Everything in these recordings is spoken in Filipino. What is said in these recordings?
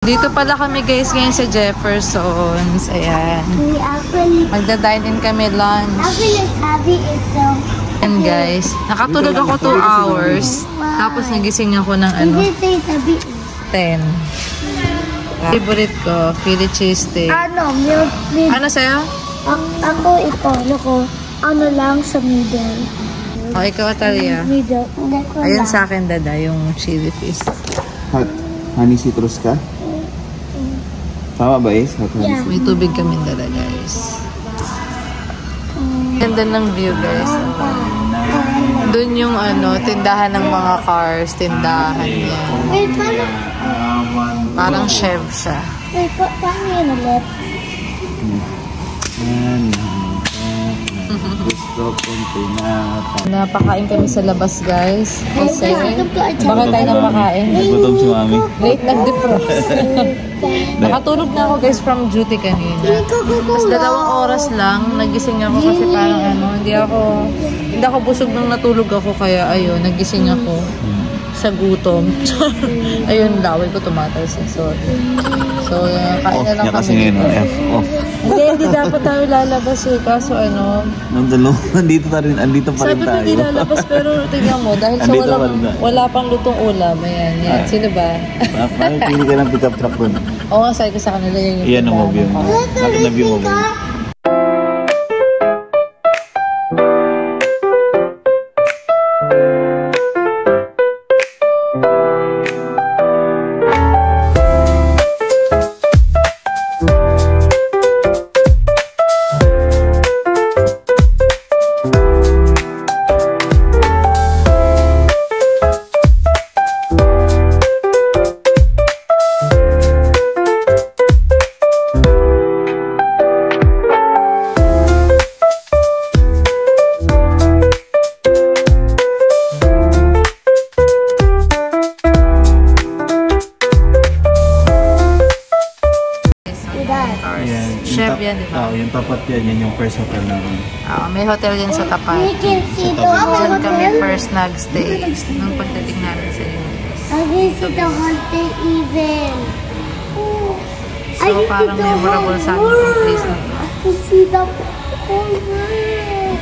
Dito pala kami guys ngayon sa Jefferson's. Ayan. Magda-dine-in kami lunch. And guys, nakatulog ako 2 hours. Tapos nagising ako ng ano? 10. Favorite ko, Philly cheesesteak. Milk. Ano sa'yo? Ako ano lang sa middle. O, ikaw Atalia. Middle. Ayun sa akin dada, yung chili fish. Hot honey citrus ka? Tama ba is? Hot honey Yeah. May tubig kami dala guys. Ganda ng view guys. Doon yung ano, tindahan ng mga cars, tindahan niya. Wait, Parang chef siya. wait, paano yun ulit? Gusto kong pinata. Napakain kami sa labas guys. Kasi baka tayo nang makain. Nagutom si mami. Late nag-defrost. Nakatulog na ako guys from duty kanina. Tapos 2 oras lang, nagising ako kasi parang ano, hindi ako busog nung natulog ako kaya ayun, nagising ako sa gutom. Ayun, laway ko tumatalsik. Sorry. So, kain na lang Off kasi kami. ngayon, F off. Hindi dapat tayo lalabas eh. Kaso ano, Andito pa rin tayo. sabi ko hindi lalabas pero tingnan mo, dahil sa Andito pa rin tayo. wala pang lutong ulam. Ayan. Sino ba? Bakit pili ka ng pick-up truck dun? Oo nga, sabi ko sa kanila yung Iyan ang mobile. Bakit na-view mo ba? Chef yan, di ba? Oo, yung tapat yan yung first hotel namin. Oo, may hotel yan sa tapat. We can see the Doon kami hotel. first nag-stay. Nung pagdating natin sa US. I can see the hotel even. So, parang memorable sa amin yung place na ito. I can see the hotel.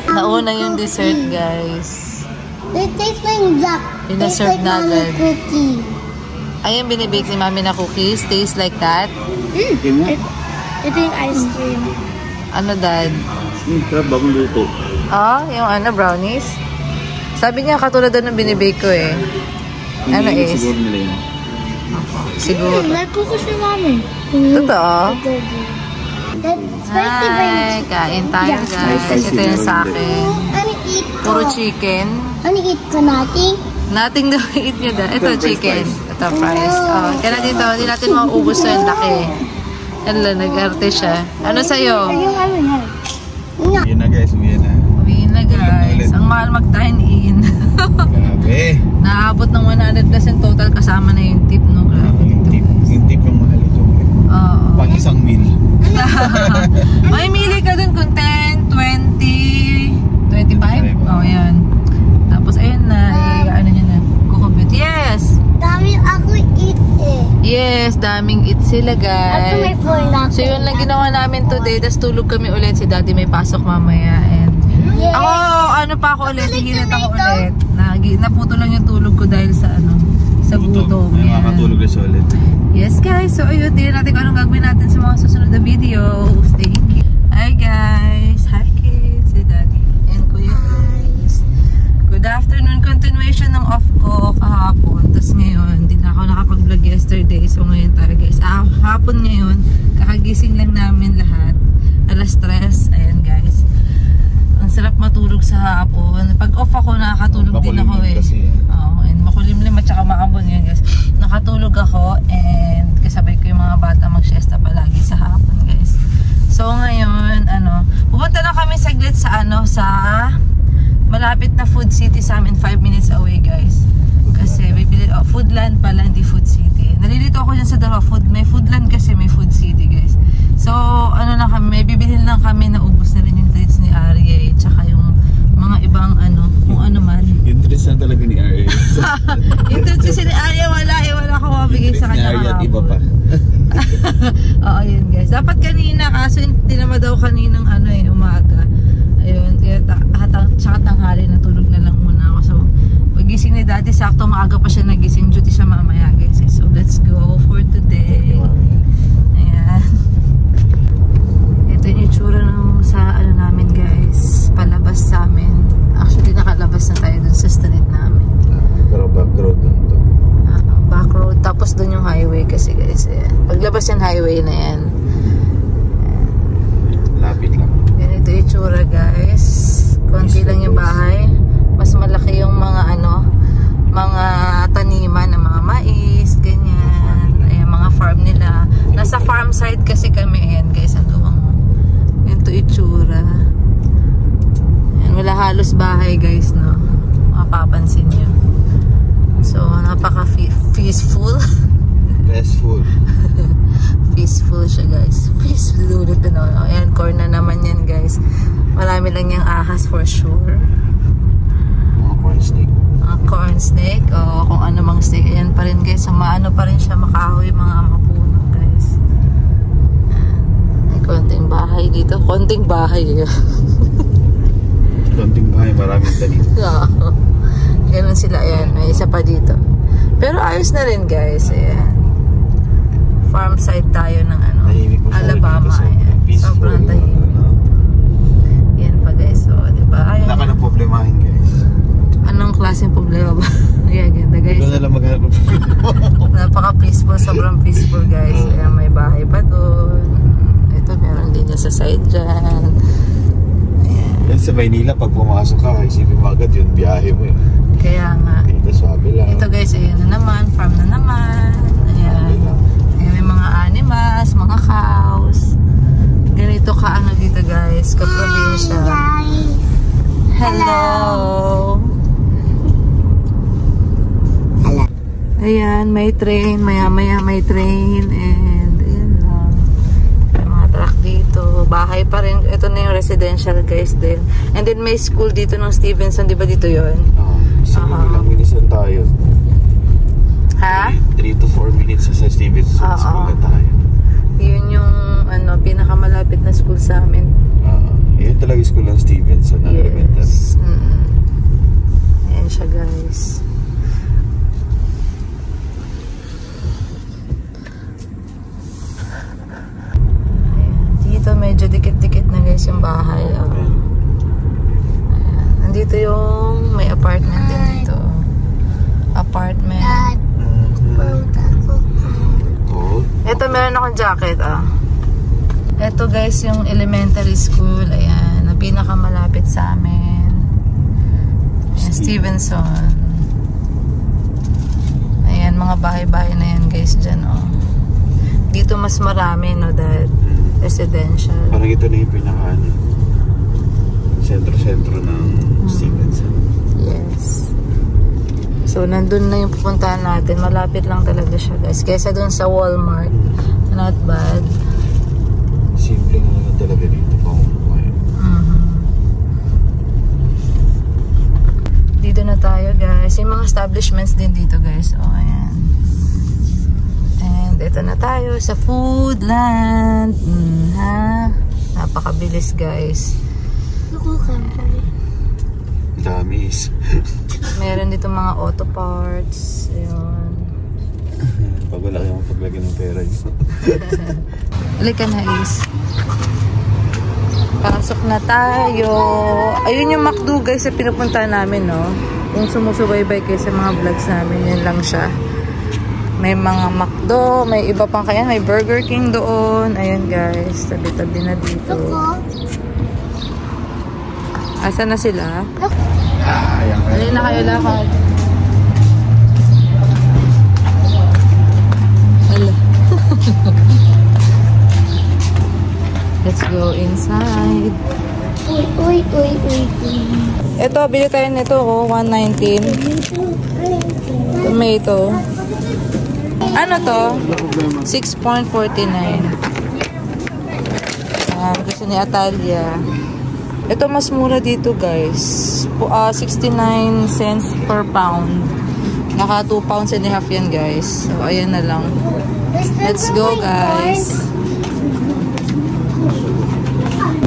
Nauna yung dessert, guys. They taste like black. Pinaserve na agad. Cookie. Ayun, binibake ni mami na cookies. Tastes like that. Ito yung ice cream. Ano, Dad? Bagong luto. Yung ano, brownies? Sabi niya, katulad doon ng binibake ko eh. Ano is? Siguro nila yun. Siguro. Like cookies ni mami. Totoo? That spicy Hi! Kain tayo, guys. Ito yung sa akin. Ano eat Puro chicken. Ano eat ka natin? Nothing daw eat nyo da. Ito, Ito, chicken. fries. Ito, fries. Kaya dito, hindi natin mauubos na yung laki. Hala, nag-arte siya. Ano sa'yo? Yung ano yan? Uwi na guys, uwi na. Uwi na, guys. Ang mahal mag-dine-in. Grabe. Naabot ng 100 plus in total kasama na yung tip, no? Grabe dito, guys. Yung tip yung mahal ito. Oo. Pag isang meal. May mili ka dun kung 10, 20, 25? Oh, yan. Tapos, ayun na. Ano nyo na? Kukubit. Yes! Dami ako eat eh. Yes, daming eat sila, Ako may guys. phone lang. So, yun lang ginawa namin today. Tapos, tulog kami ulit. Si Daddy may pasok mamaya. And Yeah. ako, ano pa ako ulit. Hihinat ako ulit. Naputo lang yung tulog ko dahil sa ano, sa gutom. May Yan. makakatulog na siya ulit. Yes, guys. So, ayun. Tingnan natin kung anong gagawin natin sa mga susunod na videos. Thank you. Hi, guys. Hi, kids. Si Daddy. And Kuya guys. Good afternoon. Continuation ng off ko kahapon. Tapos ngayon, hindi na ako nakapag-vlog yesterday. So, ngayon tayo, guys. Hapon ngayon, kakagising lang namin lahat. Alas 3. Ayan, guys. Ang sarap matulog sa hapon. Pag off ako, nakakatulog din ako eh. Oo, and makulimlim at saka maambon yun, guys. Nakatulog ako and kasabay ko yung mga bata mag-siesta palagi sa hapon, guys. So ngayon, pupunta na kami saglit sa malapit na Food City sa amin, 5 minutes away, guys. Kasi Foodland pala, hindi Food City. Nalilito ako dyan sa dalawa. May Foodland kasi may Food City, guys. So, may bibilhin lang kami na ubos na rin yung treats ni Arie. Tsaka yung mga ibang kung ano man. Yung treats na talaga ni Arie. Yung treats ni Arie, wala akong bigay sa kanya Iba pa. kahapon. Oo, yun guys. Dapat kanina, kaso hindi naman daw kaninang umaga. Ayun, kaya tsaka tanghali natulog na lang muna ako. So, pagising ni Daddy, sakto maaga pa siya nagising. Duty siya mamaya guys. So, let's go for today. Ayan. Ito yung itsura ng sa namin guys. Palabas sa amin. Actually, nakalabas na tayo dun sa street namin. Pero back road lang to. Back road. Tapos dun yung highway kasi guys. Ayan. Paglabas yung highway na yan. Lapit lang. Ganito yung itsura guys. Konti lang yung bahay. Mas malaki yung mga mga taniman ng mga mais, ganyan. Ayan, mga farm nila. Nasa farm side kasi kami. Ayan guys, ang gawang ganito itsura. Ayan, wala halos bahay guys, no? Mapapansin nyo. So, napaka-peaceful. Peaceful. Peaceful siya guys. Peaceful ulit ayan, corn na naman yan guys. Marami lang yung ahas for sure. Mga corn snake. Corn snake o kung ano mang snake. Ayan pa rin guys. Maano pa rin siya, makahoy mga mapuno guys. May konting bahay dito. Konting bahay. Konting bahay, maraming tanim. Ganun sila. Ayan, may isa pa dito. Pero ayos na rin guys. Ayan. Farm side tayo ng Alabama. Ayan. Sobrang tahimik. Yan pa guys. So, diba? Ayan. Wala ka ng problemahin guys. Anong klaseng problema ba? Ayan, ganda guys. Ikaw na lang maghanap ng problema. Napaka-peaceful. Sobrang peaceful guys. Ayan, may bahay pa doon. Ito, meron din niya sa side dyan. Ayan. Yan sa Maynila, pag pumasok ka, isipin mo agad yun, biyahe mo yun. Kaya nga. Ito, swabe lang. Ito guys, ayan na naman. Farm na naman. Ayan. Ayan, may mga animals, mga cows. Ganito ka dito guys. Kaprobinsya. Hello. Ayan, may train. Maya-maya may train. And ayan lang. May mga truck dito. Bahay pa rin. Ito na yung residential guys din. And then may school dito ng Stevenson. Di ba dito yun? Ilang minutes lang tayo. Ha? 3 to 4 minutes sa Stevenson. School na tayo. Yun yung pinakamalapit na school sa amin. Yun talaga yung school ng Stevenson. Yes. Ayan siya guys. Dito medyo dikit-dikit na guys yung bahay. Ayan. Nandito yung may apartment din dito. Apartment. Ito meron akong jacket. Ito guys yung elementary school. Ayan. Na pinakamalapit sa amin. Ayan, Stevenson. Ayan, mga bahay-bahay na yan guys dyan. Dito mas marami, no, dad? Residential. Parang ito na yung sentro-sentro ng Stevenson. Yes. So, nandun na yung pupuntahan natin. Malapit lang talaga siya, guys. Kesa dun sa Walmart. Not bad. Simple na talaga dito. Dito na tayo, guys. Yung mga establishments din dito, guys. Ayan. And ito na tayo sa Foodland. Napakabilis, guys. Damis. Meron dito mga auto parts. Ayun. Pag wala kayong paglagay ng pera yun. Halika na, Is. Pasok na tayo. Ayun yung McDo, guys, sa pinupunta namin, no? Kung sumusubaybay kayo sa mga vlogs namin, yan lang siya. May mga McDo, may iba pang kaya, may Burger King doon. Ayun, guys, tabi-tabi na dito. Asa na sila? Ayun na kayo lakad. Let's go inside. Uy. Ito, bili tayo nito, 119. Tomato. Ano to? 6.49. Gusto ni Atalia. Ito mas mura dito, guys. 69 cents per pound. Naka 2 pounds and a half yan, guys. So, ayan na lang. Let's go, guys.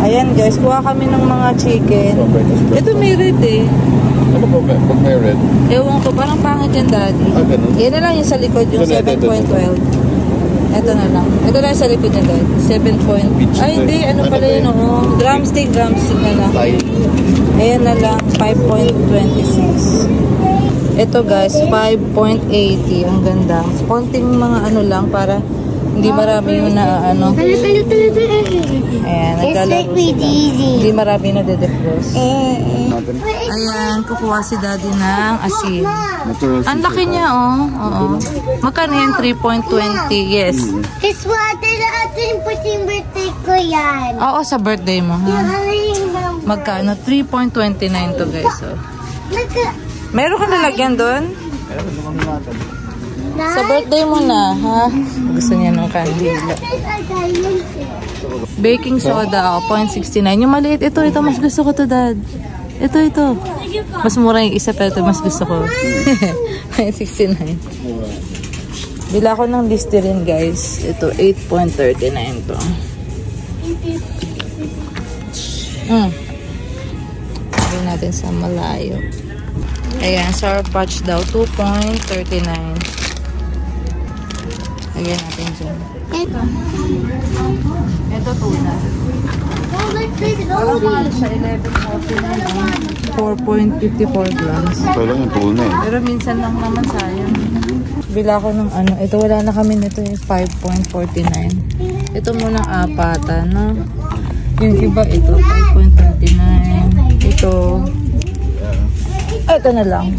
Ayan, guys. Kuha kami ng mga chicken. Ito may red eh. Ano po ba? Pag may red? Ewan ko, parang pangit yan, daddy. Ganun? Yan na lang yung sa likod, yung 7.12. Ito na lang. Ito na yung sa likod niya, daddy. 7. Ay, hindi. Ano pala yun, oh. Drumstick na lang. Ayan na lang. 5.26. Ito, guys. 5.80. Ang ganda. Konting mga ano lang para hindi marami yung na ano. Ayan, naglalaro sila. Hindi marami na de-defrost. Ayan, kukuha si daddy ng asin. Ang laki niya, oh. Oo. Magkano yan? 3.20. Yes. It's water na ating puting birthday ko yan. Oo, sa birthday mo, ha? Magkano? 3.29 to, guys. Oh. Meron ka nalagyan doon? Sa birthday mo na, ha? Gusto niya ng kandila. Baking soda, 0.69. Yung maliit, ito, mas gusto ko to, dad. Ito. Mas mura yung isa, pero ito mas gusto ko. 0.69. Bila ko ng Listerine, guys. Ito, 8.39 to. Gawin natin sa malayo. Ayan, Sour Patch daw, 2.39. Lagyan natin dyan. Ito tuna. Parang mahal siya, 4.54 grams. Ito lang yung tuna eh. Pero minsan lang naman sayang. Bila ko ng ano, ito wala na kami nito yung 5.49. Ito muna apata, no? Yung iba ito, 5.39. Ito na lang.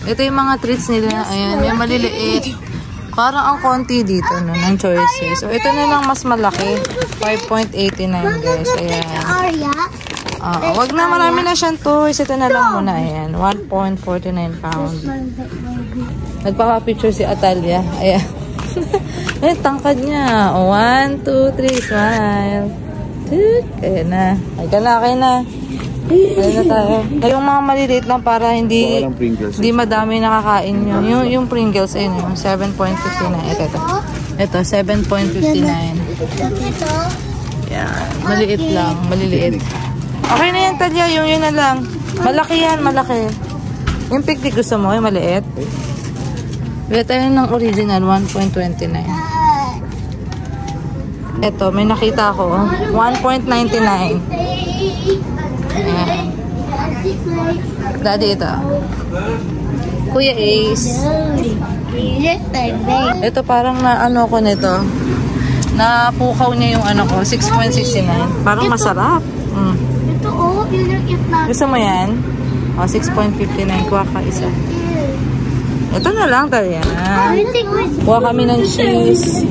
Ito yung mga treats nila. Ayan, may maliliit. Parang ang konti dito, no, ng choices. So, ito na lang mas malaki. 5.89, guys. Ayan. Wag na, marami na siyang toys. Ito na lang muna. Ayan, 1.49 pounds. Nagpapapicture si Atalia. Ayan. Ayan, tangkad niya. 1, 2, 3, smile. Ayan na. Ayan na. Ayan na tayo. Yung mga maliliit lang para hindi madami nakakain yun. Yung Pringles, ayun yung 7.59. Ito, 7.59. Yan. Maliit lang. Maliliit. Okay na yan, Talia. Yung yun na lang. Malaki yan, malaki. Yung picnic gusto mo, yung maliit. Bila tayo ng original, 1.29. Ito, may nakita ko. 1.99. Ayan. Daddy, ito. Kuya Ace. Ito parang na ano ko nito. Napukaw niya yung ano ko. 6.69. Parang masarap. Ito yung itna. Gusto mo yan? 6.59. Kuha ka isa. Ito na lang tayo yan. Kuha kami ng cheese.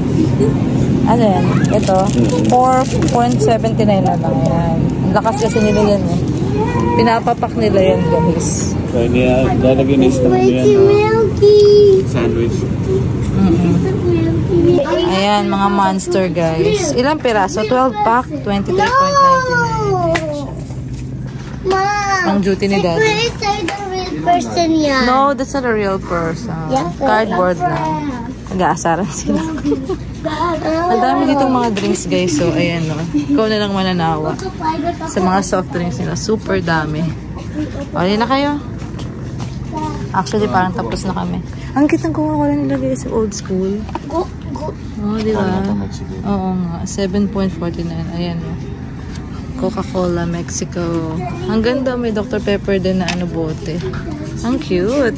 Ano yan? Ito. 4.79 na lang yan. Lakas kasi nila yan eh. Pinapapak nila yan, guys. So, lalagyan na isang sandwich. Ayan, mga monster, guys. Ilang piraso? 12 pack, 23.99. Ang duty ni Daddy. Person yan. No, that's not a real person. Cardboard lang. Nag-aasaran sila. Ang dami ditong mga drinks, guys. So, ayan, no. Ikaw na lang mananawa. Sa mga soft drinks nila. Super dami. Okay na kayo? Actually, parang tapos na kami. Ang kitang kuha nila, guys, sa old school. Oh, di ba? Oo nga. 7.49. Ayan, no. Coca-Cola, Mexico. Ang ganda. May Dr. Pepper din na ano, bote. Ang cute.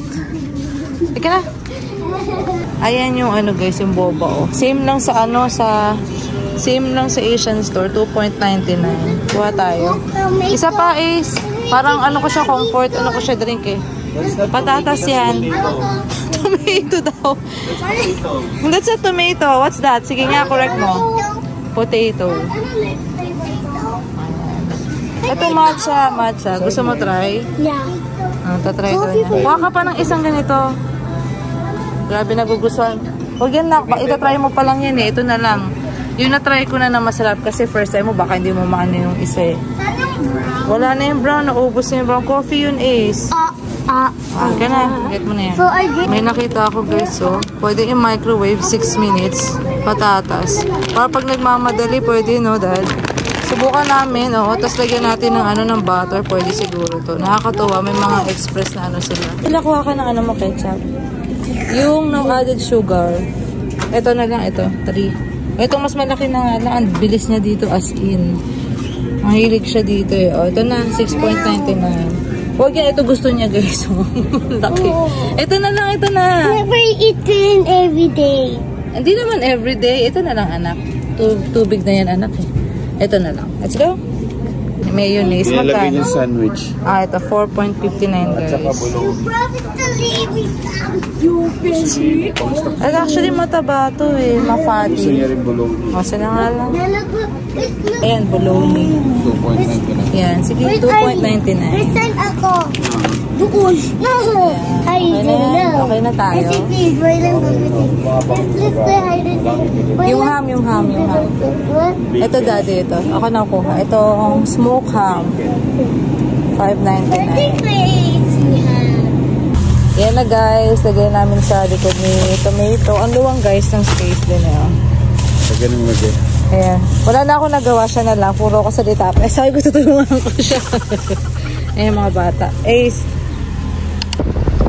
Ika na. Ayan yung ano, guys, yung boba, oh. Same lang sa Asian store, 2.99. Kuha tayo. Isa pa is, parang ano ko siya, comfort, ano ko siya drink eh. Patatas yan. Tomato daw. That's a tomato. What's that? Sige nga, correct mo. Potato. Ito matcha. Gusto mo try? Yeah. Tatry ko na. Kuha ka pa ng isang ganito. Grabe, nagugustuhan. Huwag yan na. Itatry mo pa lang yan eh. Ito na lang. Yung na-try ko na masarap kasi first time mo, baka hindi mo maano yung isa eh. Wala na yung brown. Naubos na yung brown. Coffee yun, Ace. Okay na, get mo na yan. So I drink. May nakita ako guys, so pwede i-microwave 6 minutes patatas. Para pag nagmamadali, pwede, no, dad? Subukan namin, tapos lagyan natin ng ng butter, pwede siguro to. Nakakatuwa, may mga express na sila. Nakuha ka ng mo, ketchup. Yung no added sugar. Ito na lang, ito, 3. Ito mas malaki na nga lang, ang bilis niya dito as in. Mahilig siya dito eh. Ito na, 6.99. Huwag yan, ito gusto niya guys. Laki. Ito na lang, ito na. Never eaten every day. Hindi naman everyday. Ito na lang, anak. Tubig na yan, anak eh. Ito na lang. Let's go. Mayonnaise. Nilalagay niya Magkano? sandwich. Ito. 4.59 guys. Ay, actually mataba to eh. Gusto Ma-fatty. niya rin bologna. Masa na nga lang. Ayan, bologna. 2.99. Yan. Sige, Wait, 2.99. Listen ako. Doon. No. I Okay na don't yan. know. Okay na tayo. Kasi please, wait lang. Let's say hi to Yung ham. What? Ito daddy, ito. Ako na kuha. Itong smoke ham. 5.99. Crazy, Yan na guys. Lagay namin sa likod ni tomato. Ang luwang guys ng space din eh. Sa ganun lagay. Ayan. Wala na ako nagawa, siya na lang. Puro ako salita. Eh, sabi ko tutulungan ko siya. Ayan mga bata. Ace.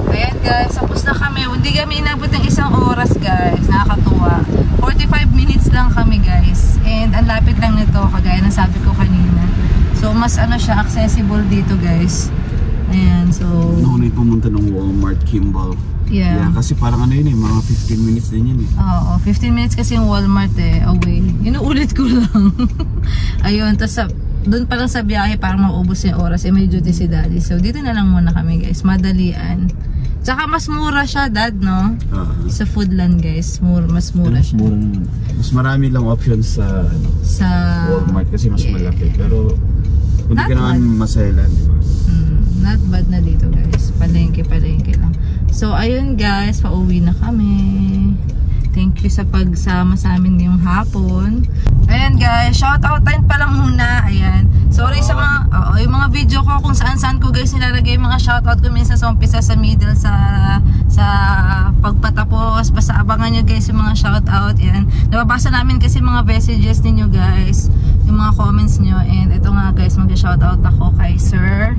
Ayan guys, tapos na kami. Hindi kami inabot ng 1 oras guys. Nakakatuwa. 45 minutes lang kami guys. And ang lapit lang nito, kagaya ng sabi ko kanina. So mas siya, accessible dito guys. Ayan, so... Nakunay pumunta ng Walmart, Kimball. Yeah. Kasi parang yun eh, mga 15 minutes din yun eh. Oo, 15 minutes kasi yung Walmart eh, away. Inuulit ko lang. Ayun, tapos doon pa lang sa biyahe parang maubos yung oras. May duty si daddy. So dito na lang muna kami guys, madalian. Tsaka mas mura siya dad, no? Sa Foodland guys, mas mura siya. Mas marami lang options sa Walmart kasi mas malaki. Pero hindi ka naman masaylan, di ba? Not bad na dito guys. Palengke lang. So ayun guys, pauwi na kami. Thank you sa pagsama sa amin ngayong hapon. Ayan guys, shout out time pa lang muna. Ayan. Sorry sa mga yung mga video ko kung saan ko guys nilalagay yung mga shout out ko minsan sa umpisa, sa middle, sa pagpatapos. Basta abangan nyo guys yung mga shout out. Ayan. Nababasa namin kasi mga messages ninyo guys, yung mga comments nyo. And ito nga guys, mag-shout out ako kay Sir.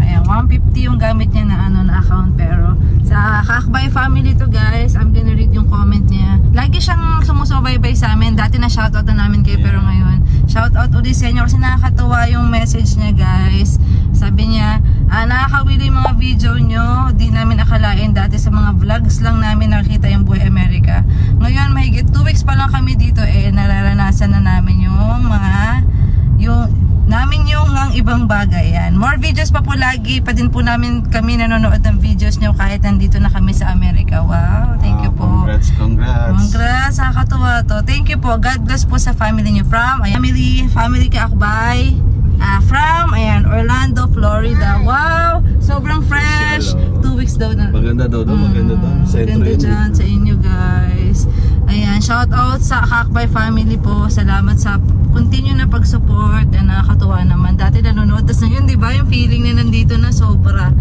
Ayan, 150 yung gamit niya na account, pero sa Kakbay family to guys, I'm gonna read yung comment niya. Lagi siyang sumusubaybay sa amin. Dati na shoutout na namin kayo, pero ngayon shoutout ulit sa inyo kasi nakakatuwa yung message niya guys. Sabi niya, nakakawili yung mga video nyo, di namin akalain dati sa mga vlogs lang namin nakita yung Buhay America. Ngayon mahigit 2 weeks pa lang kami dito nararanasan na namin yung ibang bagay yan. More videos pa po lagi, pa din po namin kami nanonood ng videos nyo kahit nandito na kami sa Amerika. Wow, thank you po. Congrats, nakakatuwa to. Thank you po. God bless po sa family nyo. From family Kakbay, from Orlando, Florida. Wow, sobrang fresh. 2 weeks daw na. Maganda daw. Maganda dyan sa inyo guys. Ayan, shout out sa Kakbay family po. Salamat sa continue na pag-support. Nakakatuwa naman. Dati nanonood. Tapos ngayon, di ba, yung feeling na nandito na sobra.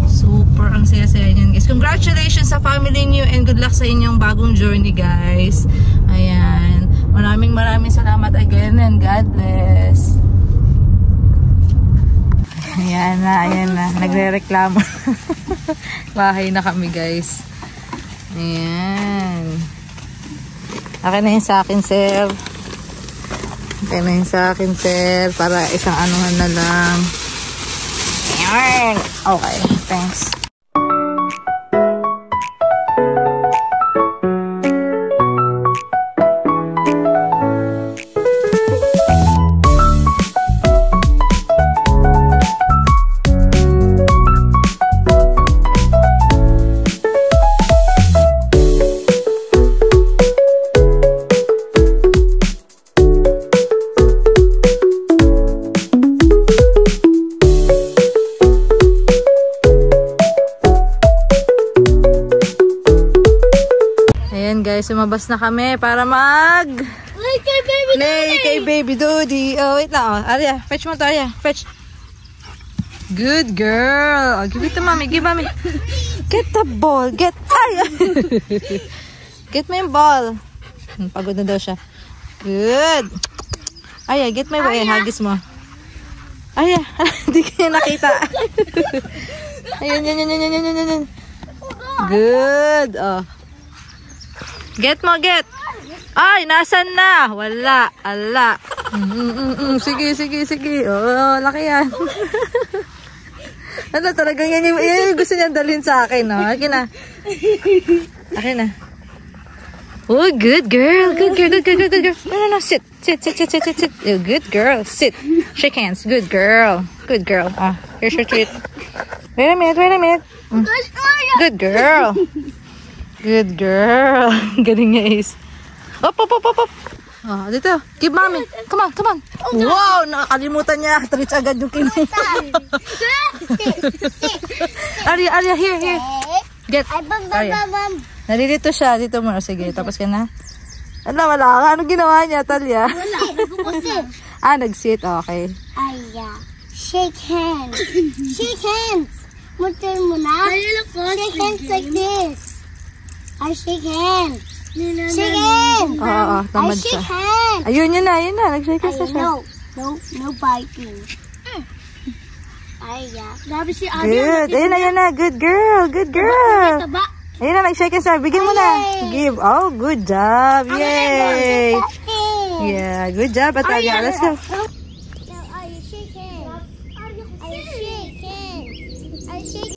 Super ang saya-saya niyan guys. Congratulations sa family niyo and good luck sa inyong bagong journey guys. Ayan. Maraming salamat again and God bless. Ayan na. Nagre-reklamo. Bahay na kami guys. Ayan. Akin na yun sa akin, sir. Akin na yun sa akin, sir. Para isang anuhan na lang. Ayan. Okay, thanks. Guys, sumabas na kami para Play kay baby Dodi. Oh, wait lang. Arya, fetch mo to, Arya. Fetch. Good girl. Oh, give it to mommy. Give mommy. Get the ball. Get. Ay! Get me yung ball. Pagod na daw siya. Good. Ay, get my way. Hagis mo. Ay, hindi kaya nakita. Ayun, yan. Good. Oh. Get mo, get. Ay, nasan na? Wala. Ala. Sige. Oh, laki yan. Ano talagang yan yung gusto niya dalhin sa akin, no? Akin na. Oh, good girl. Good girl. No. Sit. Oh, good girl. Sit. Shake hands. Good girl. Oh, here's your treat. Wait a minute. Good girl. Galing niya, Ace. Up. Oh, dito. Give mommy. Come on. Wow, nakakalimutan niya. Treats agad yung kinin. Arya, here. Get. Arya. Naririto siya. Dito mo. Sige, tapos ka na. Wala ka. Ano ginawa niya, Talia? Wala. Nagpupusin. Nag-sit. Okay. Ay, shake hands. Shake hands. Mutin mo na. Shake hands like this. I shake hands. Shake hands. Oo, tamad I siya. shake hands. Ayun, yun na. Nag-shake hands na siya. No biting. Ay, grabe si Good. Ayun na. Good girl. Ayun na, nag-shake hands na. Bigyan mo na. Give. Oh, good job. Yay. Yeah, good job, Atalia. Let's go. I shake hands. I shake